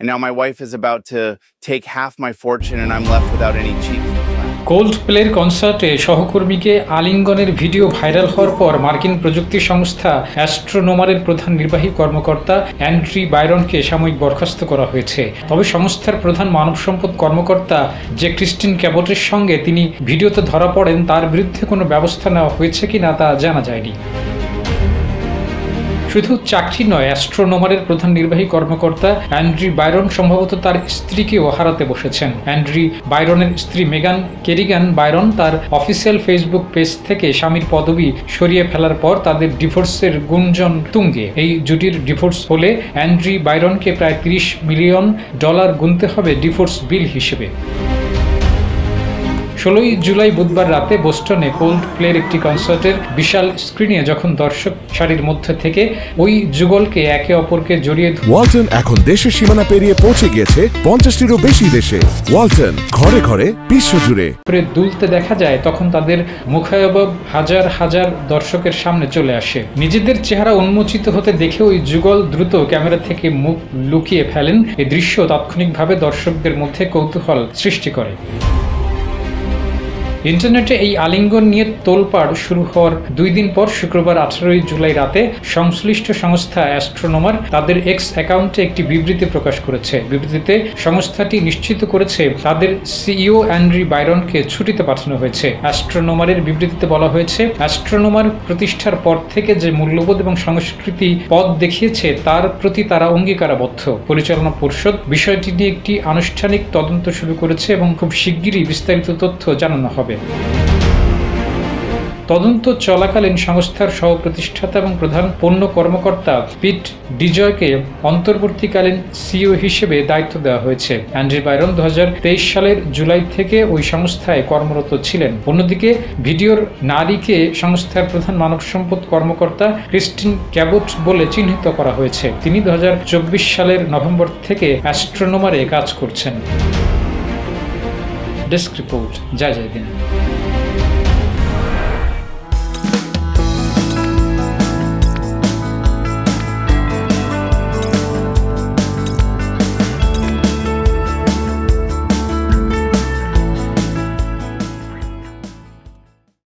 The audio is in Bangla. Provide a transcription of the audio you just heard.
and now my wife is about to take half my fortune and I'm left without any cheap. কোল্ডপ্লের কনসার্টে সহকর্মীকে আলিঙ্গনের ভিডিও ভাইরাল হওয়ার পর মার্কিন প্রযুক্তি সংস্থা অ্যাস্ট্রোনোমারের প্রধান নির্বাহী কর্মকর্তা অ্যান্ড্রি বাইরনকে সাময়িক বরখাস্ত করা হয়েছে। তবে সংস্থার প্রধান মানব সম্পদ কর্মকর্তা যে ক্রিস্টিন ক্যাবটের সঙ্গে তিনি ভিডিওতে ধরা পড়েন তার বিরুদ্ধে কোনো ব্যবস্থা নেওয়া হয়েছে কিনা তা জানা যায়নি। শুধু চাকরি নয়, অ্যাস্ট্রোনোমারের প্রধান নির্বাহী কর্মকর্তা অ্যান্ড্রি বাইরন সম্ভবত তার স্ত্রীকেও হারাতে বসেছেন। অ্যান্ড্রি বাইরনের স্ত্রী মেগান কেরিগান বাইরন তার অফিসিয়াল ফেসবুক পেজ থেকে স্বামীর পদবি সরিয়ে ফেলার পর তাদের ডিভোর্সের গুঞ্জন তুঙ্গে। এই জুটির ডিভোর্স হলে অ্যান্ড্রি বাইরনকে প্রায় $30 মিলিয়ন গুনতে হবে ডিভোর্স বিল হিসেবে। 16 জুলাই বুধবার রাতে বোস্টনে কোল্ডপ্লের একটি কনসার্টের বিশাল স্ক্রিনে যখন দর্শক সারির মধ্যে থেকে ওই যুগলকে একে অপরকে জড়িয়ে ওয়ালটন এখন দেশের সীমানা পেরিয়ে পৌঁছে গিয়েছে 50টিরও বেশি দেশে। ওয়ালটন, ঘরে ঘরে বিশ্বজুড়ে দুলতে দেখা যায়, তখন তাদের মুখায়বব হাজার হাজার দর্শকের সামনে চলে আসে। নিজেদের চেহারা উন্মোচিত হতে দেখে ওই যুগল দ্রুত ক্যামেরা থেকে মুখ লুকিয়ে ফেলেন। এই দৃশ্য তাৎক্ষণিকভাবে দর্শকদের মধ্যে কৌতূহল সৃষ্টি করে। ইন্টারনেটে এই আলিঙ্গন নিয়ে তোলপাড় শুরু হওয়ার 2 দিন পর শুক্রবার 18 জুলাই রাতে সংশ্লিষ্ট সংস্থা অ্যাস্ট্রোনোমার তাদের এক্স অ্যাকাউন্টে একটি বিবৃতি প্রকাশ করেছে। বিবৃতিতে সংস্থাটি নিশ্চিত করেছে তাদের সিইও অ্যান্ড্রি বাইরনকে ছুটিতে পাঠানো হয়েছে। অ্যাস্ট্রোনোমারের বিবৃতিতে বলা হয়েছে, অ্যাস্ট্রোনোমার প্রতিষ্ঠার পর থেকে যে মূল্যবোধ এবং সংস্কৃতি পথ দেখিয়েছে তার প্রতি তারা অঙ্গীকারাবদ্ধ। পরিচালনা পরিষদ বিষয়টি নিয়ে একটি আনুষ্ঠানিক তদন্ত শুরু করেছে এবং খুব শিগগিরই বিস্তারিত তথ্য জানানো হবে। তদন্ত চলাকালীন সংস্থার সহ-প্রতিষ্ঠাতা এবং প্রধান পণ্য কর্মকর্তা পিট ডিজয়কে অন্তর্বর্তীকালীন সিইও হিসেবে দায়িত্ব দেওয়া হয়েছে। অ্যান্ড্রি বাইরন 2023 সালের জুলাই থেকে ওই সংস্থায় কর্মরত ছিলেন। অন্যদিকে ভিডিওর নারীকে সংস্থার প্রধান মানব সম্পদ কর্মকর্তা ক্রিস্টিন ক্যাবট বলে চিহ্নিত করা হয়েছে। তিনি 2024 সালের নভেম্বর থেকে অ্যাস্ট্রোনোমারে কাজ করছেন। ডেস্ক রিপোর্ট, জয় দিন।